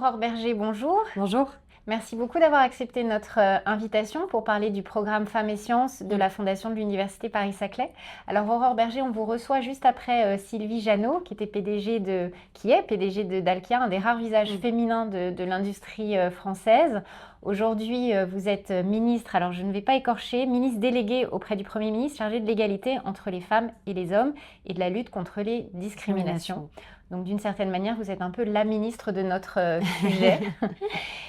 Aurore Berger, bonjour. Bonjour. Merci beaucoup d'avoir accepté notre invitation pour parler du programme Femmes et Sciences de la Fondation de l'Université Paris-Saclay. Alors Aurore Berger, on vous reçoit juste après Sylvie Janot, qui est PDG de Dalkia, un des rares visages féminins de l'industrie française. Aujourd'hui, vous êtes ministre, alors je ne vais pas écorcher, ministre déléguée auprès du Premier ministre, chargée de l'égalité entre les femmes et les hommes et de la lutte contre les discriminations. Donc d'une certaine manière, vous êtes un peu la ministre de notre sujet.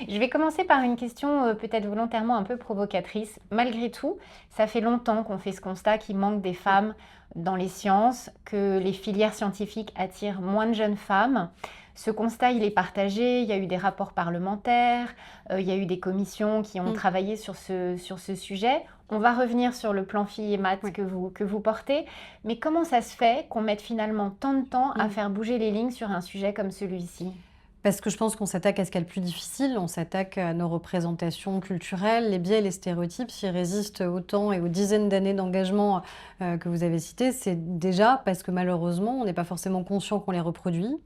Je vais commencer par une question peut-être volontairement un peu provocatrice. Malgré tout, ça fait longtemps qu'on fait ce constat qu'il manque des femmes dans les sciences, que les filières scientifiques attirent moins de jeunes femmes. Ce constat, il est partagé, il y a eu des rapports parlementaires, il y a eu des commissions qui ont travaillé sur ce sujet. On va revenir sur le plan filles et maths que vous portez, mais comment ça se fait qu'on mette finalement tant de temps à faire bouger les lignes sur un sujet comme celui-ci ? Parce que je pense qu'on s'attaque à ce qu'il y a de plus difficile, on s'attaque à nos représentations culturelles, les biais et les stéréotypes s'y résistent autant et aux dizaines d'années d'engagement que vous avez cités, c'est déjà parce que malheureusement on n'est pas forcément conscient qu'on les reproduit,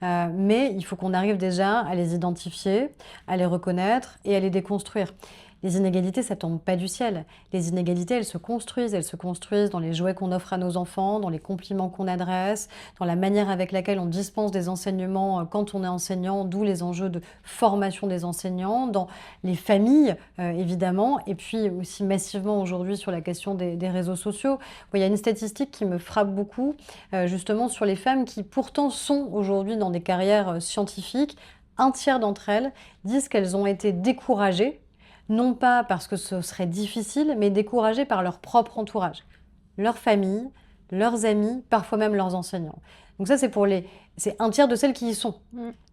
mais il faut qu'on arrive déjà à les identifier, à les reconnaître et à les déconstruire. Les inégalités, ça tombe pas du ciel. Les inégalités, elles se construisent dans les jouets qu'on offre à nos enfants, dans les compliments qu'on adresse, dans la manière avec laquelle on dispense des enseignements quand on est enseignant, d'où les enjeux de formation des enseignants, dans les familles, évidemment, et puis aussi massivement aujourd'hui sur la question des réseaux sociaux. Il y a une statistique qui me frappe beaucoup, justement sur les femmes qui pourtant sont aujourd'hui dans des carrières scientifiques. Un tiers d'entre elles disent qu'elles ont été découragées, non pas parce que ce serait difficile, mais découragées par leur propre entourage, leur famille, leurs amis, parfois même leurs enseignants. Donc ça, c'est un tiers de celles qui y sont.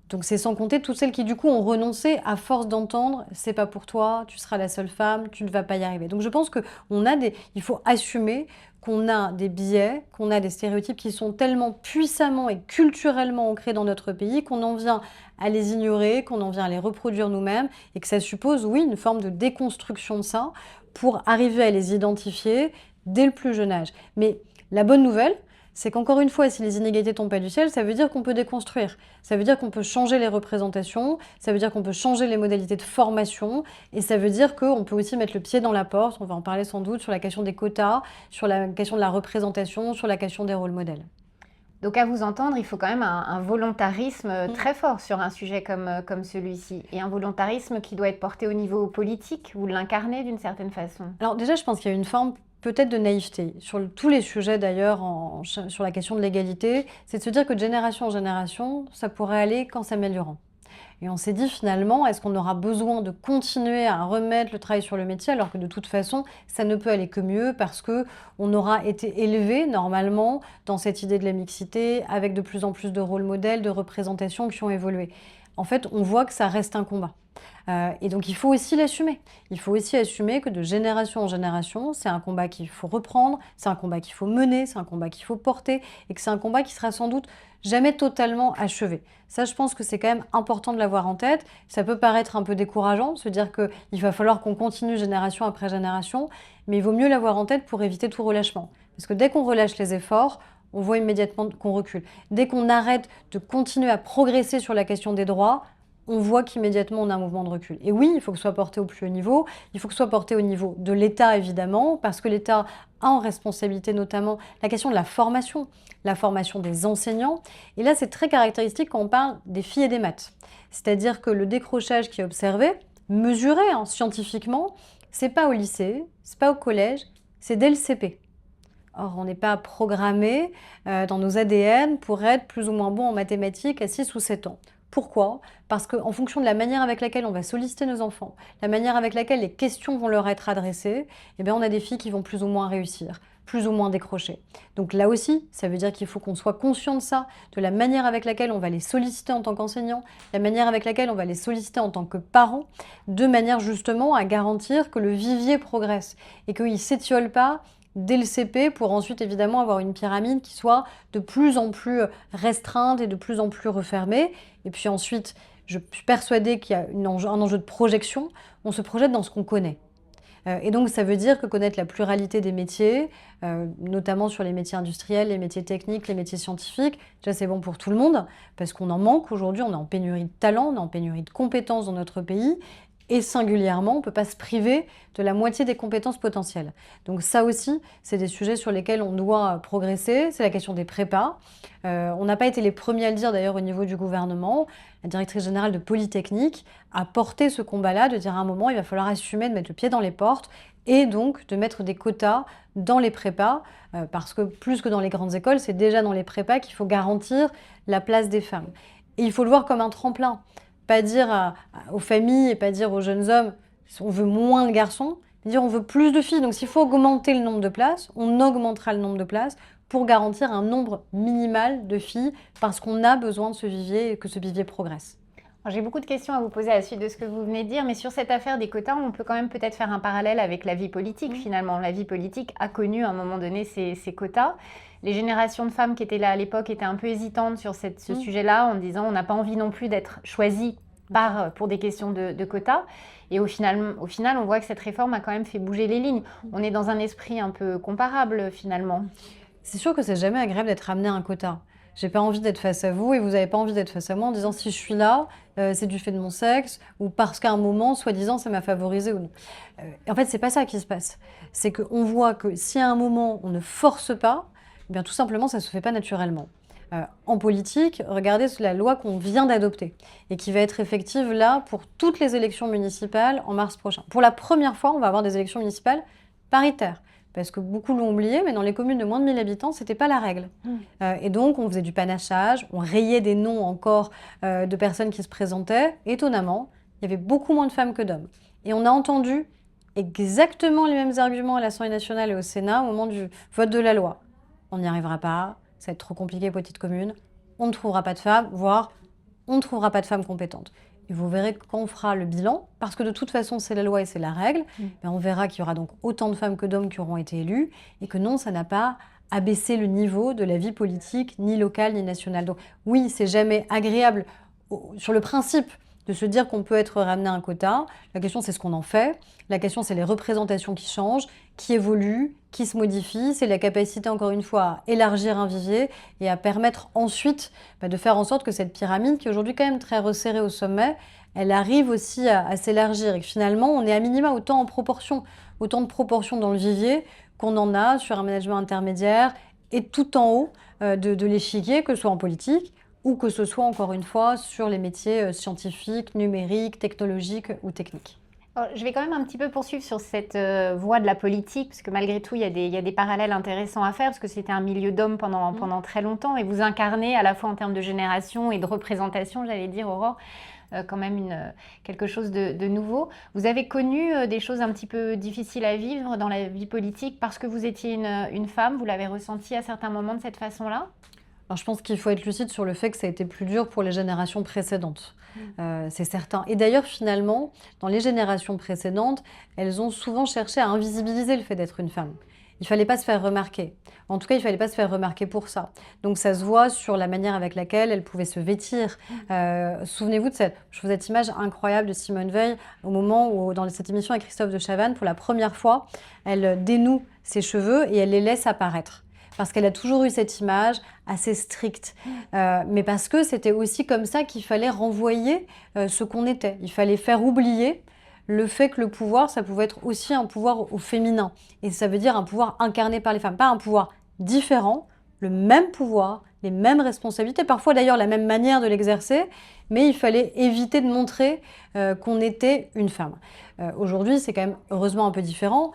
Donc c'est sans compter toutes celles qui du coup ont renoncé à force d'entendre « c'est pas pour toi, tu seras la seule femme, tu ne vas pas y arriver ». Donc je pense il faut assumer qu'on a des biais, qu'on a des stéréotypes qui sont tellement puissamment et culturellement ancrés dans notre pays qu'on en vient à les ignorer, qu'on en vient à les reproduire nous-mêmes et que ça suppose, oui, une forme de déconstruction de ça pour arriver à les identifier dès le plus jeune âge. Mais la bonne nouvelle, c'est qu'encore une fois, si les inégalités tombent pas du ciel, ça veut dire qu'on peut déconstruire. Ça veut dire qu'on peut changer les représentations, ça veut dire qu'on peut changer les modalités de formation, et ça veut dire qu'on peut aussi mettre le pied dans la porte, on va en parler sans doute, sur la question des quotas, sur la question de la représentation, sur la question des rôles modèles. Donc à vous entendre, il faut quand même un volontarisme très fort sur un sujet comme celui-ci. Et un volontarisme qui doit être porté au niveau politique, vous l'incarnez d'une certaine façon. Alors déjà, je pense qu'il y a une forme peut-être de naïveté. Sur tous les sujets d'ailleurs, sur la question de l'égalité, c'est de se dire que de génération en génération, ça pourrait aller qu'en s'améliorant. Et on s'est dit finalement, est-ce qu'on aura besoin de continuer à remettre le travail sur le métier alors que de toute façon, ça ne peut aller que mieux parce qu'on aura été élevé normalement dans cette idée de la mixité avec de plus en plus de rôles modèles, de représentations qui ont évolué. En fait, on voit que ça reste un combat. Et donc, il faut aussi l'assumer. Il faut aussi assumer que de génération en génération, c'est un combat qu'il faut reprendre, c'est un combat qu'il faut mener, c'est un combat qu'il faut porter et que c'est un combat qui sera sans doute jamais totalement achevé. Ça, je pense que c'est quand même important de l'avoir en tête. Ça peut paraître un peu décourageant, de se dire qu'il va falloir qu'on continue génération après génération, mais il vaut mieux l'avoir en tête pour éviter tout relâchement. Parce que dès qu'on relâche les efforts, on voit immédiatement qu'on recule. Dès qu'on arrête de continuer à progresser sur la question des droits, on voit qu'immédiatement on a un mouvement de recul. Et oui, il faut que ce soit porté au plus haut niveau, il faut que ce soit porté au niveau de l'État évidemment, parce que l'État a en responsabilité notamment la question de la formation des enseignants. Et là, c'est très caractéristique quand on parle des filles et des maths. C'est-à-dire que le décrochage qui est observé, mesuré scientifiquement, c'est pas au lycée, c'est pas au collège, c'est dès le CP. Or, on n'est pas programmé dans nos ADN pour être plus ou moins bon en mathématiques à 6 ou 7 ans. Pourquoi ? Parce qu'en fonction de la manière avec laquelle on va solliciter nos enfants, la manière avec laquelle les questions vont leur être adressées, eh bien on a des filles qui vont plus ou moins réussir, plus ou moins décrocher. Donc là aussi, ça veut dire qu'il faut qu'on soit conscient de ça, de la manière avec laquelle on va les solliciter en tant qu'enseignants, la manière avec laquelle on va les solliciter en tant que parents, de manière justement à garantir que le vivier progresse et qu'il ne s'étiole pas dès le CP pour ensuite évidemment avoir une pyramide qui soit de plus en plus restreinte et de plus en plus refermée. Et puis ensuite, je suis persuadée qu'il y a un enjeu de projection. On se projette dans ce qu'on connaît. Et donc, ça veut dire que connaître la pluralité des métiers, notamment sur les métiers industriels, les métiers techniques, les métiers scientifiques, déjà, c'est bon pour tout le monde, parce qu'on en manque aujourd'hui, on est en pénurie de talents, on est en pénurie de compétences dans notre pays, et singulièrement, on ne peut pas se priver de la moitié des compétences potentielles. Donc ça aussi, c'est des sujets sur lesquels on doit progresser. C'est la question des prépas. On n'a pas été les premiers à le dire d'ailleurs au niveau du gouvernement. La directrice générale de Polytechnique a porté ce combat-là, de dire à un moment, il va falloir assumer de mettre le pied dans les portes et donc de mettre des quotas dans les prépas, parce que plus que dans les grandes écoles, c'est déjà dans les prépas qu'il faut garantir la place des femmes. Et il faut le voir comme un tremplin. Pas dire aux familles et pas dire aux jeunes hommes on veut moins de garçons, mais dire on veut plus de filles. Donc s'il faut augmenter le nombre de places, on augmentera le nombre de places pour garantir un nombre minimal de filles parce qu'on a besoin de ce vivier et que ce vivier progresse. J'ai beaucoup de questions à vous poser à la suite de ce que vous venez de dire, mais sur cette affaire des quotas, on peut quand même peut-être faire un parallèle avec la vie politique finalement. La vie politique a connu à un moment donné ces quotas. Les générations de femmes qui étaient là à l'époque étaient un peu hésitantes sur ce sujet-là, en disant on n'a pas envie non plus d'être choisi pour des questions de quotas. Et au final, on voit que cette réforme a quand même fait bouger les lignes. On est dans un esprit un peu comparable finalement. C'est sûr que c'est jamais agréable d'être amené à un quota. J'ai pas envie d'être face à vous et vous n'avez pas envie d'être face à moi en disant si je suis là, c'est du fait de mon sexe ou parce qu'à un moment, soi-disant, ça m'a favorisé ou non. En fait, c'est pas ça qui se passe. C'est qu'on voit que si à un moment, on ne force pas, eh bien tout simplement, ça se fait pas naturellement. En politique, regardez la loi qu'on vient d'adopter et qui va être effective là pour toutes les élections municipales en mars prochain. Pour la première fois, on va avoir des élections municipales paritaires. Parce que beaucoup l'ont oublié, mais dans les communes de moins de 1000 habitants, ce n'était pas la règle. Et donc, on faisait du panachage, on rayait des noms encore de personnes qui se présentaient. Étonnamment, il y avait beaucoup moins de femmes que d'hommes. Et on a entendu exactement les mêmes arguments à l'Assemblée nationale et au Sénat au moment du vote de la loi. On n'y arrivera pas, ça va être trop compliqué, petite commune, on ne trouvera pas de femmes, voire on ne trouvera pas de femmes compétentes. Et vous verrez que quand on fera le bilan, parce que de toute façon c'est la loi et c'est la règle, ben on verra qu'il y aura donc autant de femmes que d'hommes qui auront été élus, et que non, ça n'a pas abaissé le niveau de la vie politique, ni locale, ni nationale. Donc oui, c'est jamais agréable sur le principe de se dire qu'on peut être ramené à un quota. La question, c'est ce qu'on en fait. La question, c'est les représentations qui changent, qui évoluent, qui se modifient. C'est la capacité, encore une fois, à élargir un vivier et à permettre ensuite de faire en sorte que cette pyramide, qui est aujourd'hui quand même très resserrée au sommet, elle arrive aussi à s'élargir. Et que finalement, on est à minima autant de proportion dans le vivier qu'on en a sur un management intermédiaire et tout en haut de l'échiquier, que ce soit en politique, ou que ce soit, encore une fois, sur les métiers scientifiques, numériques, technologiques ou techniques. Alors, je vais quand même un petit peu poursuivre sur cette voie de la politique, parce que malgré tout, il y a des parallèles intéressants à faire, parce que c'était un milieu d'hommes pendant très longtemps, et vous incarnez, à la fois en termes de génération et de représentation, j'allais dire, Aurore, quand même quelque chose de nouveau. Vous avez connu des choses un petit peu difficiles à vivre dans la vie politique parce que vous étiez une femme, vous l'avez ressenti à certains moments de cette façon-là ? Alors, je pense qu'il faut être lucide sur le fait que ça a été plus dur pour les générations précédentes. C'est certain. Et d'ailleurs, finalement, dans les générations précédentes, elles ont souvent cherché à invisibiliser le fait d'être une femme. Il ne fallait pas se faire remarquer. En tout cas, il ne fallait pas se faire remarquer pour ça. Donc ça se voit sur la manière avec laquelle elles pouvaient se vêtir. Souvenez-vous de cette image incroyable de Simone Veil au moment où, dans cette émission avec Christophe de Chavannes, pour la première fois, elle dénoue ses cheveux et elle les laisse apparaître. Parce qu'elle a toujours eu cette image assez stricte. Mais parce que c'était aussi comme ça qu'il fallait renvoyer ce qu'on était. Il fallait faire oublier le fait que le pouvoir, ça pouvait être aussi un pouvoir au féminin. Et ça veut dire un pouvoir incarné par les femmes. Pas un pouvoir différent, le même pouvoir, les mêmes responsabilités, parfois d'ailleurs la même manière de l'exercer, mais il fallait éviter de montrer qu'on était une femme. Aujourd'hui, c'est quand même heureusement un peu différent.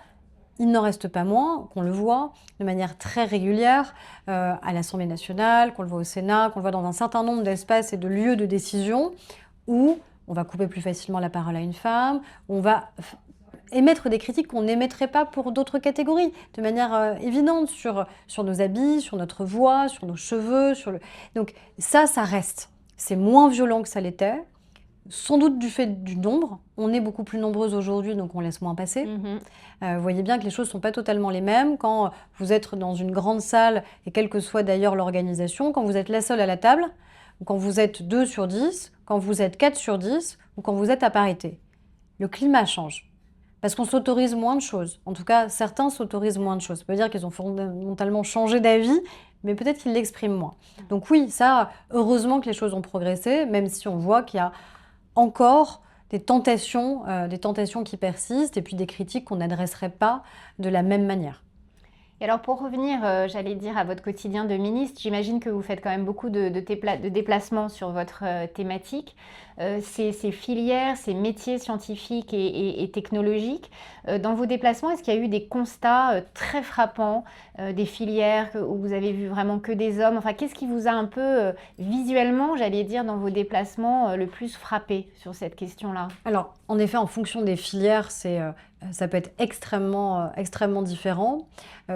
Il n'en reste pas moins qu'on le voit de manière très régulière à l'Assemblée nationale, qu'on le voit au Sénat, qu'on le voit dans un certain nombre d'espaces et de lieux de décision où on va couper plus facilement la parole à une femme, on va émettre des critiques qu'on n'émettrait pas pour d'autres catégories, de manière évidente sur nos habits, sur notre voix, sur nos cheveux. Donc ça reste. C'est moins violent que ça l'était. Sans doute du fait du nombre, on est beaucoup plus nombreuses aujourd'hui, donc on laisse moins passer. Vous voyez bien que les choses ne sont pas totalement les mêmes quand vous êtes dans une grande salle, et quelle que soit d'ailleurs l'organisation, quand vous êtes la seule à la table, ou quand vous êtes 2 sur 10, quand vous êtes 4 sur 10, ou quand vous êtes à parité. Le climat change. Parce qu'on s'autorise moins de choses. En tout cas, certains s'autorisent moins de choses. Ça veut dire qu'ils ont fondamentalement changé d'avis, mais peut-être qu'ils l'expriment moins. Donc oui, ça, heureusement que les choses ont progressé, même si on voit qu'il y a encore des tentations qui persistent et puis des critiques qu'on n'adresserait pas de la même manière. Et alors pour revenir, j'allais dire, à votre quotidien de ministre, j'imagine que vous faites quand même beaucoup de déplacements sur votre thématique. Ces filières, ces métiers scientifiques et technologiques, dans vos déplacements, est-ce qu'il y a eu des constats très frappants, des filières où vous avez vu vraiment que des hommes? Enfin, qu'est-ce qui vous a un peu visuellement, j'allais dire, dans vos déplacements, le plus frappé sur cette question-là? Alors, en effet, en fonction des filières, ça peut être extrêmement différent.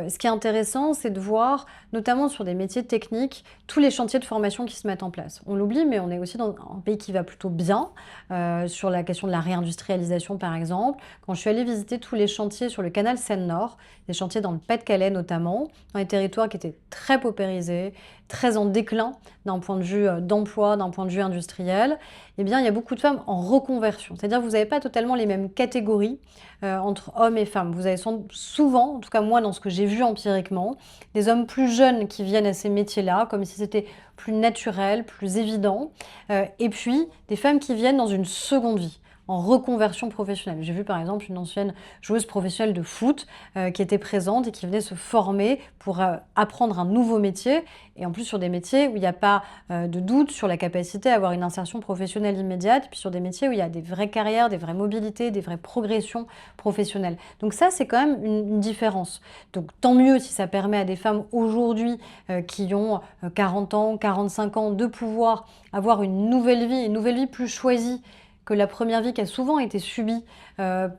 Ce qui est intéressant, c'est de voir, notamment sur des métiers techniques, tous les chantiers de formation qui se mettent en place. On l'oublie, mais on est aussi dans un pays qui va plutôt bien, sur la question de la réindustrialisation, par exemple. Quand je suis allée visiter tous les chantiers sur le canal Seine-Nord, des chantiers dans le Pas-de-Calais notamment, dans les territoires qui étaient très paupérisés, très en déclin d'un point de vue d'emploi, d'un point de vue industriel, eh bien, il y a beaucoup de femmes en reconversion. C'est-à-dire que vous n'avez pas totalement les mêmes catégories entre hommes et femmes. Vous avez souvent, en tout cas moi dans ce que j'ai vu empiriquement, des hommes plus jeunes qui viennent à ces métiers-là, comme si c'était plus naturel, plus évident, et puis des femmes qui viennent dans une seconde vie, en reconversion professionnelle. J'ai vu par exemple une ancienne joueuse professionnelle de foot qui était présente et qui venait se former pour apprendre un nouveau métier, et en plus sur des métiers où il n'y a pas de doute sur la capacité à avoir une insertion professionnelle immédiate, et puis sur des métiers où il y a des vraies carrières, des vraies mobilités, des vraies progressions professionnelles. Donc ça, c'est quand même une différence. Donc tant mieux si ça permet à des femmes aujourd'hui qui ont 40 ans, 45 ans, de pouvoir avoir une nouvelle vie plus choisie que la première vie qui a souvent été subie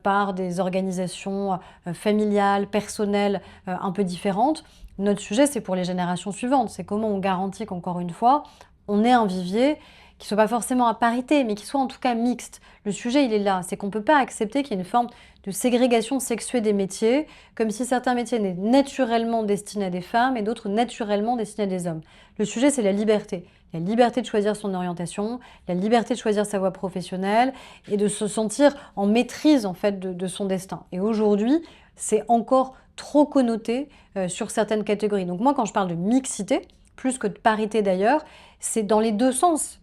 par des organisations familiales, personnelles un peu différentes. Notre sujet, c'est pour les générations suivantes. C'est comment on garantit qu'encore une fois, on ait un vivier qui ne soit pas forcément à parité, mais qui soit en tout cas mixte. Le sujet, il est là. C'est qu'on ne peut pas accepter qu'il y ait une forme de ségrégation sexuée des métiers, comme si certains métiers étaient naturellement destinés à des femmes et d'autres naturellement destinés à des hommes. Le sujet, c'est la liberté. La liberté de choisir son orientation, la liberté de choisir sa voie professionnelle et de se sentir en maîtrise en fait de son destin. Et aujourd'hui, c'est encore trop connoté sur certaines catégories. Donc moi, quand je parle de mixité, plus que de parité d'ailleurs, c'est dans les deux sens.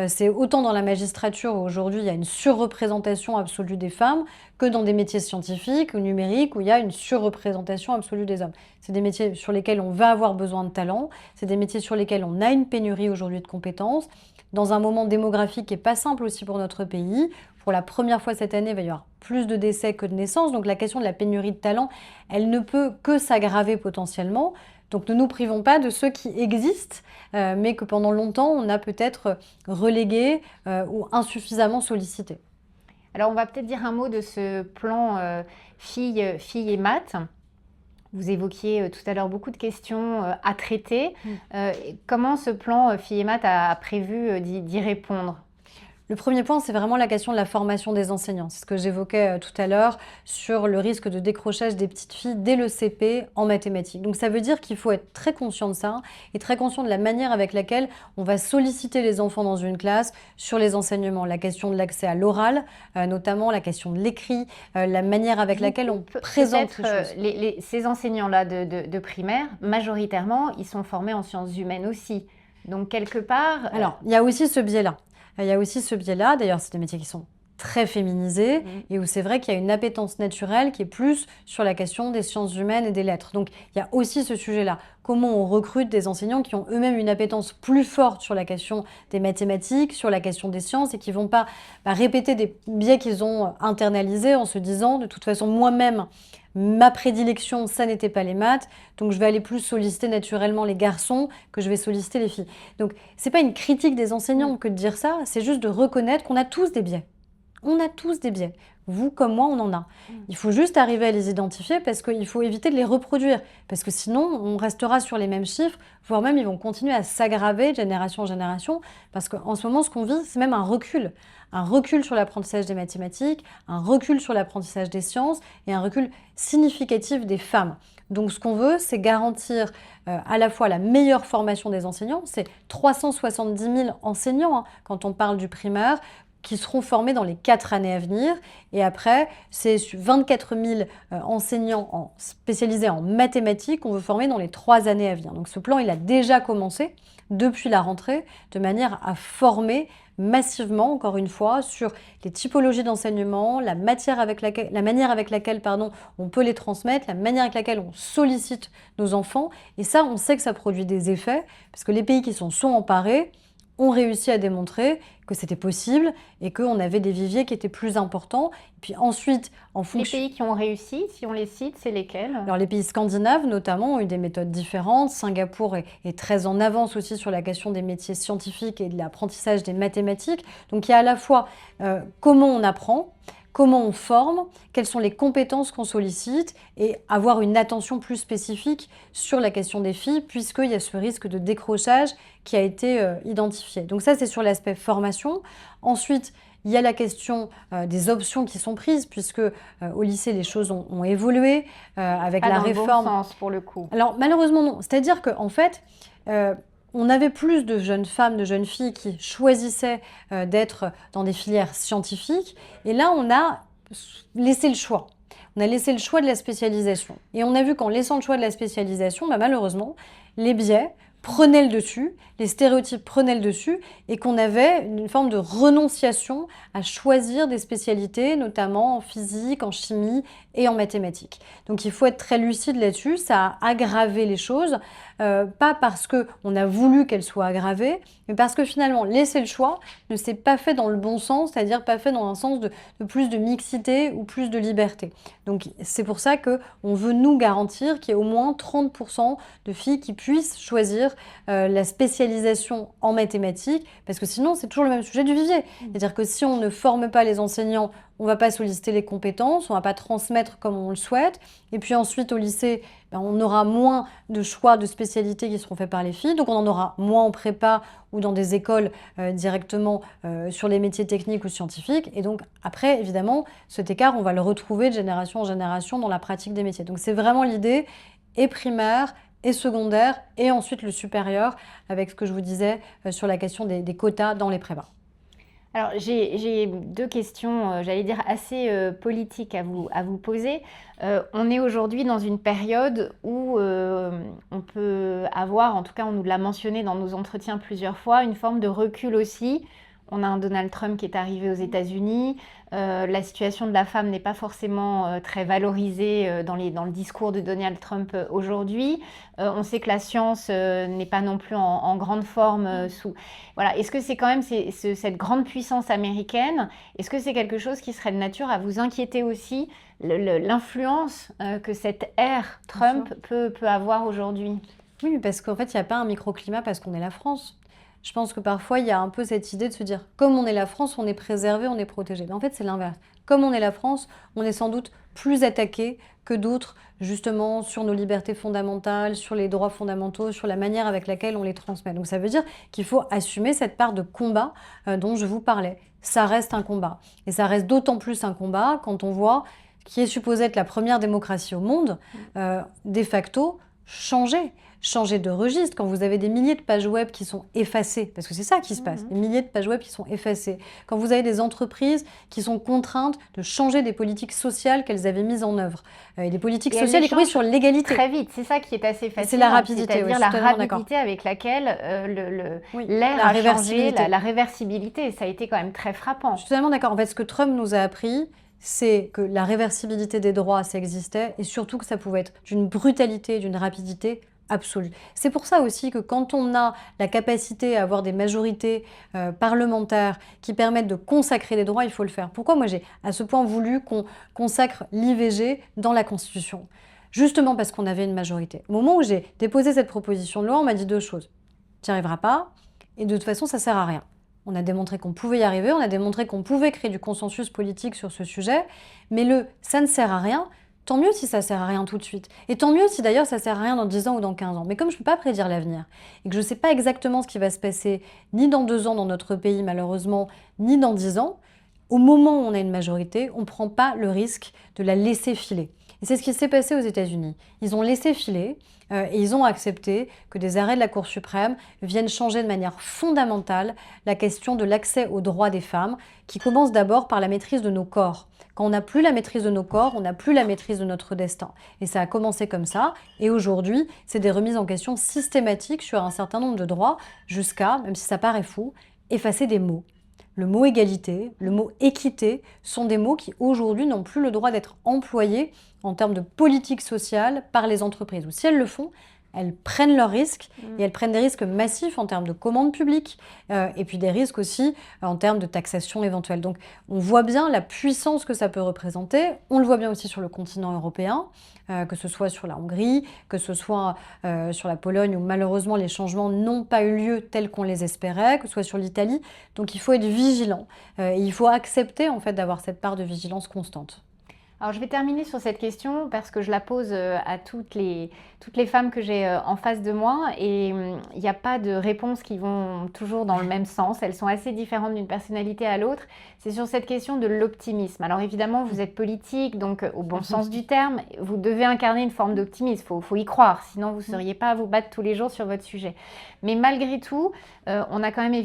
C'est autant dans la magistrature où aujourd'hui il y a une surreprésentation absolue des femmes que dans des métiers scientifiques ou numériques où il y a une surreprésentation absolue des hommes. C'est des métiers sur lesquels on va avoir besoin de talent, c'est des métiers sur lesquels on a une pénurie aujourd'hui de compétences, dans un moment démographique qui n'est pas simple aussi pour notre pays. Pour la première fois cette année, il va y avoir plus de décès que de naissances, donc la question de la pénurie de talent, elle ne peut que s'aggraver potentiellement. Donc ne nous privons pas de ceux qui existent, mais que pendant longtemps, on a peut-être relégués ou insuffisamment sollicités. Alors on va peut-être dire un mot de ce plan filles et maths. Vous évoquiez tout à l'heure beaucoup de questions à traiter. Comment ce plan filles et maths a prévu d'y répondre? Le premier point, c'est vraiment la question de la formation des enseignants. C'est ce que j'évoquais tout à l'heure sur le risque de décrochage des petites filles dès le CP en mathématiques. Donc ça veut dire qu'il faut être très conscient de ça et très conscient de la manière avec laquelle on va solliciter les enfants dans une classe sur les enseignements. La question de l'accès à l'oral, notamment la question de l'écrit, la manière avec laquelle on présente les choses. Ces enseignants-là de primaire, majoritairement, ils sont formés en sciences humaines aussi. Donc quelque part... Alors, il y a aussi ce biais-là. Il y a aussi ce biais-là, d'ailleurs c'est des métiers qui sont très féminisés et où c'est vrai qu'il y a une appétence naturelle qui est plus sur la question des sciences humaines et des lettres. Donc il y a aussi ce sujet-là. Comment on recrute des enseignants qui ont eux-mêmes une appétence plus forte sur la question des mathématiques, sur la question des sciences et qui ne vont pas répéter des biais qu'ils ont internalisés en se disant de toute façon moi-même ma prédilection, ça n'était pas les maths, donc je vais aller plus solliciter naturellement les garçons que je vais solliciter les filles. Donc, c'est pas une critique des enseignants que de dire ça, c'est juste de reconnaître qu'on a tous des biais. On a tous des biais. Vous comme moi, on en a. Il faut juste arriver à les identifier parce qu'il faut éviter de les reproduire. Parce que sinon, on restera sur les mêmes chiffres, voire même ils vont continuer à s'aggraver de génération en génération. Parce qu'en ce moment, ce qu'on vit, c'est même un recul. Un recul sur l'apprentissage des mathématiques, un recul sur l'apprentissage des sciences et un recul significatif des femmes. Donc ce qu'on veut, c'est garantir à la fois la meilleure formation des enseignants, c'est 370 000 enseignants quand on parle du primaire, qui seront formés dans les 4 années à venir. Et après, c'est 24 000 enseignants spécialisés en mathématiques qu'on veut former dans les 3 années à venir. Donc ce plan, il a déjà commencé depuis la rentrée, de manière à former massivement, encore une fois, sur les typologies d'enseignement, la manière avec laquelle on peut les transmettre, la manière avec laquelle on sollicite nos enfants. Et ça, on sait que ça produit des effets, parce que les pays qui s'en sont emparés ont réussi à démontrer que c'était possible et qu'on avait des viviers qui étaient plus importants. Et puis ensuite, en fonction... Les pays qui ont réussi, si on les cite, c'est lesquels? Alors les pays scandinaves notamment ont eu des méthodes différentes. Singapour est très en avance aussi sur la question des métiers scientifiques et de l'apprentissage des mathématiques. Donc il y a à la fois comment on apprend, comment on forme, quelles sont les compétences qu'on sollicite et avoir une attention plus spécifique sur la question des filles puisqu'il y a ce risque de décrochage qui a été identifié. Donc ça, c'est sur l'aspect formation. Ensuite, il y a la question des options qui sont prises puisque au lycée, les choses ont évolué avec la réforme. Pas dans le bon sens pour le coup. Alors malheureusement non. C'est-à-dire qu'en fait, on avait plus de jeunes femmes, de jeunes filles qui choisissaient d'être dans des filières scientifiques. Et là, on a laissé le choix. On a laissé le choix de la spécialisation. Et on a vu qu'en laissant le choix de la spécialisation, malheureusement, les biais prenaient le dessus, les stéréotypes prenaient le dessus, et qu'on avait une forme de renonciation à choisir des spécialités, notamment en physique, en chimie et en mathématiques. Donc il faut être très lucide là-dessus, ça a aggravé les choses, pas parce qu'on a voulu qu'elles soient aggravées, mais parce que finalement, laisser le choix ne s'est pas fait dans le bon sens, c'est-à-dire pas fait dans un sens de plus de mixité ou plus de liberté. Donc c'est pour ça qu'on veut nous garantir qu'il y ait au moins 30% de filles qui puissent choisir la spécialisation en mathématiques, parce que sinon c'est toujours le même sujet du vivier. C'est-à-dire que si on ne forme pas les enseignants, on ne va pas solliciter les compétences, on ne va pas transmettre comme on le souhaite. Et puis ensuite, au lycée, on aura moins de choix de spécialités qui seront faits par les filles. Donc on en aura moins en prépa ou dans des écoles directement sur les métiers techniques ou scientifiques. Et donc après, évidemment, cet écart, on va le retrouver de génération en génération dans la pratique des métiers. Donc c'est vraiment l'idée, et primaire, et secondaire, et ensuite le supérieur, avec ce que je vous disais sur la question des quotas dans les prépas. Alors, j'ai 2 questions, j'allais dire assez politiques à vous poser. On est aujourd'hui dans une période où on peut avoir, en tout cas on nous l'a mentionné dans nos entretiens plusieurs fois, une forme de recul aussi. On a un Donald Trump qui est arrivé aux États-Unis. La situation de la femme n'est pas forcément très valorisée dans le discours de Donald Trump aujourd'hui. On sait que la science n'est pas non plus en grande forme Voilà. Est-ce que c'est quand même cette grande puissance américaine, est-ce que c'est quelque chose qui serait de nature à vous inquiéter aussi, l'influence que cette ère Trump peut avoir aujourd'hui? Oui, parce qu'en fait, il n'y a pas un microclimat parce qu'on est la France. Je pense que parfois, il y a un peu cette idée de se dire, comme on est la France, on est préservé, on est protégé. Mais en fait, c'est l'inverse. Comme on est la France, on est sans doute plus attaqué que d'autres, justement, sur nos libertés fondamentales, sur les droits fondamentaux, sur la manière avec laquelle on les transmet. Donc ça veut dire qu'il faut assumer cette part de combat dont je vous parlais. Ça reste un combat. Et ça reste d'autant plus un combat quand on voit qui est supposée être la première démocratie au monde, de facto, changer de registre. Quand vous avez des milliers de pages web qui sont effacées, parce que c'est ça qui se passe, des milliers de pages web qui sont effacées. Quand vous avez des entreprises qui sont contraintes de changer des politiques sociales qu'elles avaient mises en œuvre. Et des politiques sociales, y compris sur l'égalité. Très vite, c'est ça qui est assez fascinant. C'est la rapidité, c'est-à-dire la rapidité avec laquelle l'ère a changé, la réversibilité. Ça a été quand même très frappant. Je suis totalement d'accord. En fait, ce que Trump nous a appris, c'est que la réversibilité des droits, ça existait, et surtout que ça pouvait être d'une brutalité, d'une rapidité absolue. C'est pour ça aussi que quand on a la capacité à avoir des majorités parlementaires qui permettent de consacrer les droits, il faut le faire. Pourquoi moi j'ai à ce point voulu qu'on consacre l'IVG dans la Constitution? Justement parce qu'on avait une majorité. Au moment où j'ai déposé cette proposition de loi, on m'a dit 2 choses. Tu n'y arriveras pas, et de toute façon, ça ne sert à rien. On a démontré qu'on pouvait y arriver, on a démontré qu'on pouvait créer du consensus politique sur ce sujet, mais ça ne sert à rien, tant mieux si ça sert à rien tout de suite. Et tant mieux si d'ailleurs ça sert à rien dans 10 ans ou dans 15 ans. Mais comme je ne peux pas prédire l'avenir, et que je ne sais pas exactement ce qui va se passer, ni dans 2 ans dans notre pays malheureusement, ni dans 10 ans, au moment où on a une majorité, on ne prend pas le risque de la laisser filer. Et c'est ce qui s'est passé aux États-Unis. Ils ont laissé filer et ils ont accepté que des arrêts de la Cour suprême viennent changer de manière fondamentale la question de l'accès aux droits des femmes, qui commence d'abord par la maîtrise de nos corps. Quand on n'a plus la maîtrise de nos corps, on n'a plus la maîtrise de notre destin. Et ça a commencé comme ça. Et aujourd'hui, c'est des remises en question systématiques sur un certain nombre de droits, jusqu'à, même si ça paraît fou, effacer des mots. Le mot égalité, le mot équité sont des mots qui aujourd'hui n'ont plus le droit d'être employés en termes de politique sociale par les entreprises. Ou si elles le font, elles prennent leurs risques et elles prennent des risques massifs en termes de commandes publiques et puis des risques aussi en termes de taxation éventuelle. Donc on voit bien la puissance que ça peut représenter. On le voit bien aussi sur le continent européen, que ce soit sur la Hongrie, que ce soit sur la Pologne où malheureusement les changements n'ont pas eu lieu tels qu'on les espérait, que ce soit sur l'Italie. Donc il faut être vigilant et il faut accepter en fait d'avoir cette part de vigilance constante. Alors, je vais terminer sur cette question parce que je la pose à toutes les femmes que j'ai en face de moi et il n'y a pas de réponses qui vont toujours dans le même sens. Elles sont assez différentes d'une personnalité à l'autre. C'est sur cette question de l'optimisme. Alors, évidemment, vous êtes politique, donc au bon sens du terme, vous devez incarner une forme d'optimisme. Faut y croire, sinon vous ne seriez pas à vous battre tous les jours sur votre sujet. Mais malgré tout, on a quand même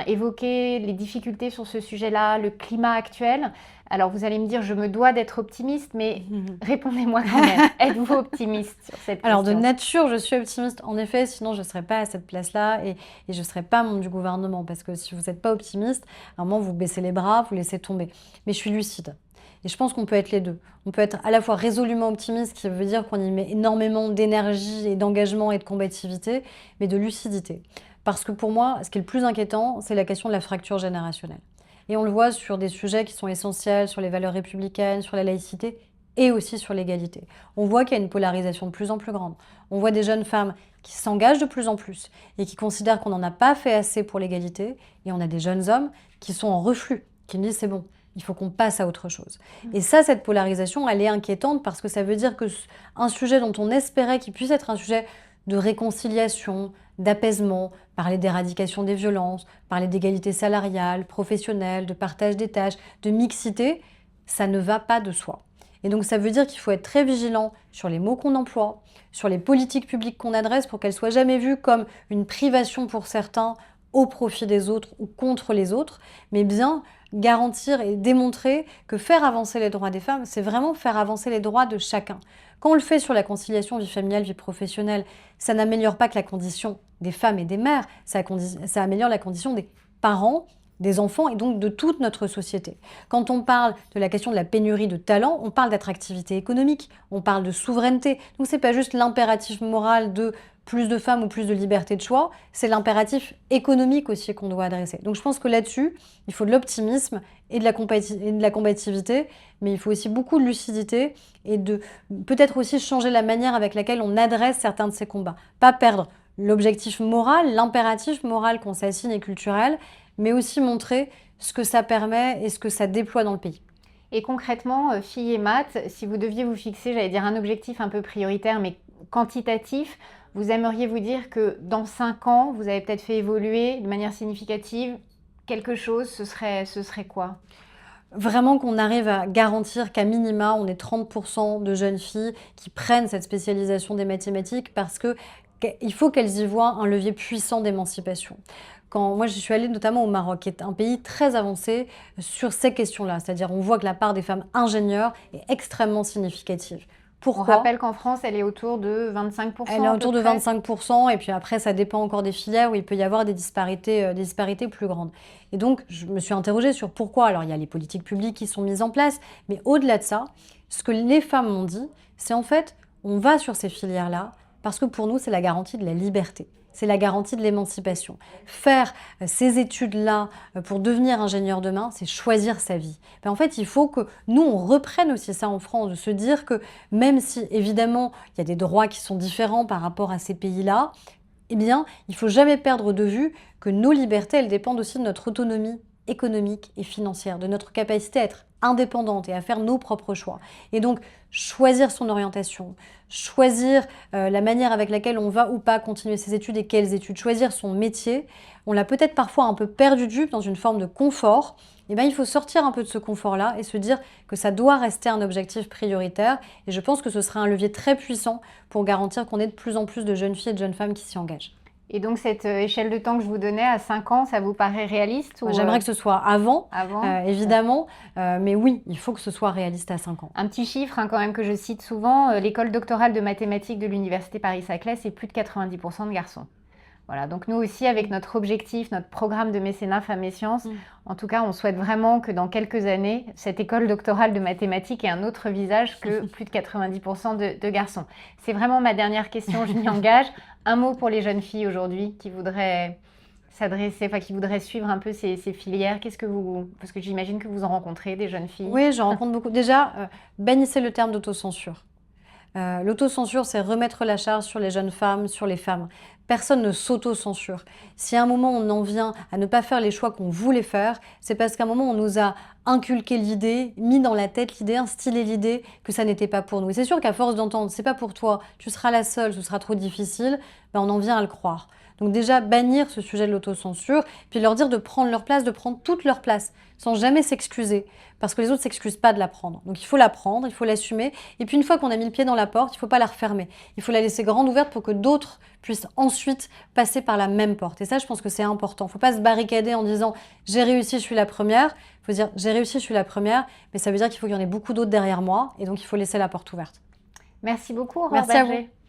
évoqué les difficultés sur ce sujet-là, le climat actuel. Alors vous allez me dire, je me dois d'être optimiste, mais répondez-moi quand même. Êtes-vous optimiste sur cette question? Alors de nature, je suis optimiste, en effet, sinon je ne serais pas à cette place-là et je ne serais pas membre du gouvernement. Parce que si vous n'êtes pas optimiste, à un moment vous baissez les bras, vous laissez tomber. Mais je suis lucide. Et je pense qu'on peut être les deux. On peut être à la fois résolument optimiste, qui veut dire qu'on y met énormément d'énergie et d'engagement et de combativité, mais de lucidité. Parce que pour moi, ce qui est le plus inquiétant, c'est la question de la fracture générationnelle. Et on le voit sur des sujets qui sont essentiels, sur les valeurs républicaines, sur la laïcité et aussi sur l'égalité. On voit qu'il y a une polarisation de plus en plus grande. On voit des jeunes femmes qui s'engagent de plus en plus et qui considèrent qu'on n'en a pas fait assez pour l'égalité. Et on a des jeunes hommes qui sont en reflux, qui disent c'est bon, il faut qu'on passe à autre chose. Et ça, cette polarisation, elle est inquiétante parce que ça veut dire que un sujet dont on espérait qu'il puisse être un sujet de réconciliation, d'apaisement, parler d'éradication des violences, parler d'égalité salariale, professionnelle, de partage des tâches, de mixité, ça ne va pas de soi. Et donc ça veut dire qu'il faut être très vigilant sur les mots qu'on emploie, sur les politiques publiques qu'on adresse pour qu'elles soient jamais vues comme une privation pour certains au profit des autres ou contre les autres, mais bien garantir et démontrer que faire avancer les droits des femmes, c'est vraiment faire avancer les droits de chacun. Quand on le fait sur la conciliation vie familiale, vie professionnelle, ça n'améliore pas que la condition des femmes et des mères, ça améliore la condition des parents, des enfants et donc de toute notre société. Quand on parle de la question de la pénurie de talents, on parle d'attractivité économique, on parle de souveraineté. Donc c'est pas juste l'impératif moral de plus de femmes ou plus de liberté de choix, c'est l'impératif économique aussi qu'on doit adresser. Donc je pense que là-dessus, il faut de l'optimisme et de la combativité, mais il faut aussi beaucoup de lucidité et de peut-être aussi changer la manière avec laquelle on adresse certains de ces combats. Pas perdre l'objectif moral, l'impératif moral qu'on s'assigne et culturel, mais aussi montrer ce que ça permet et ce que ça déploie dans le pays. Et concrètement, filles et maths, si vous deviez vous fixer, j'allais dire un objectif un peu prioritaire, mais quantitatif, vous aimeriez vous dire que dans 5 ans, vous avez peut-être fait évoluer de manière significative quelque chose, ce serait quoi? Vraiment qu'on arrive à garantir qu'à minima, on ait 30% de jeunes filles qui prennent cette spécialisation des mathématiques parce qu'il faut qu'elles y voient un levier puissant d'émancipation. Moi, je suis allée notamment au Maroc, qui est un pays très avancé sur ces questions-là. C'est-à-dire, on voit que la part des femmes ingénieurs est extrêmement significative. On rappelle qu'en France, elle est autour de 25%. Elle est autour de 25%, et puis après, ça dépend encore des filières où il peut y avoir des disparités plus grandes. Et donc, je me suis interrogée sur pourquoi. Alors, il y a les politiques publiques qui sont mises en place, mais au-delà de ça, ce que les femmes m'ont dit, c'est en fait, on va sur ces filières-là parce que pour nous, c'est la garantie de la liberté. C'est la garantie de l'émancipation. Faire ces études-là pour devenir ingénieur demain, c'est choisir sa vie. Mais en fait, il faut que nous, on reprenne aussi ça en France, de se dire que même si, évidemment, il y a des droits qui sont différents par rapport à ces pays-là, eh bien, il ne faut jamais perdre de vue que nos libertés, elles dépendent aussi de notre autonomie économique et financière, de notre capacité à être indépendante et à faire nos propres choix. Et donc, choisir son orientation, choisir la manière avec laquelle on va ou pas continuer ses études et quelles études, choisir son métier, on l'a peut-être parfois un peu perdu de vue dans une forme de confort. Eh bien, il faut sortir un peu de ce confort-là et se dire que ça doit rester un objectif prioritaire. Et je pense que ce sera un levier très puissant pour garantir qu'on ait de plus en plus de jeunes filles et de jeunes femmes qui s'y engagent. Et donc, cette échelle de temps que je vous donnais à 5 ans, ça vous paraît réaliste ou J'aimerais que ce soit avant, avant évidemment, mais oui, il faut que ce soit réaliste à 5 ans. Un petit chiffre quand même que je cite souvent, l'école doctorale de mathématiques de l'Université Paris-Saclay, c'est plus de 90% de garçons. Voilà, donc nous aussi, avec notre objectif, notre programme de mécénat Femmes et Sciences, en tout cas, on souhaite vraiment que dans quelques années, cette école doctorale de mathématiques ait un autre visage que plus de 90% de garçons. C'est vraiment ma dernière question, je m'y engage. Un mot pour les jeunes filles aujourd'hui qui voudraient s'adresser, qui voudraient suivre un peu ces filières. Parce que j'imagine que vous en rencontrez, des jeunes filles. Oui, j'en rencontre beaucoup. Déjà, bannissez le terme d'autocensure. L'autocensure, c'est remettre la charge sur les jeunes femmes, sur les femmes. Personne ne s'auto-censure. Si à un moment on en vient à ne pas faire les choix qu'on voulait faire, c'est parce qu'à un moment on nous a inculqué l'idée, mis dans la tête l'idée, instillé l'idée que ça n'était pas pour nous. Et c'est sûr qu'à force d'entendre c'est pas pour toi, tu seras la seule, ce sera trop difficile, ben on en vient à le croire. Donc déjà bannir ce sujet de l'autocensure, puis leur dire de prendre leur place, de prendre toute leur place, sans jamais s'excuser, parce que les autres ne s'excusent pas de la prendre. Donc il faut la prendre, il faut l'assumer, et puis une fois qu'on a mis le pied dans la porte, il ne faut pas la refermer. Il faut la laisser grande ouverte pour que d'autres puissent ensuite passer par la même porte. Et ça, je pense que c'est important. Il ne faut pas se barricader en disant « j'ai réussi, je suis la première ». Il faut dire « j'ai réussi, je suis la première », mais ça veut dire qu'il faut qu'il y en ait beaucoup d'autres derrière moi, et donc il faut laisser la porte ouverte. Merci beaucoup, Aurore Merci à Berger. vous.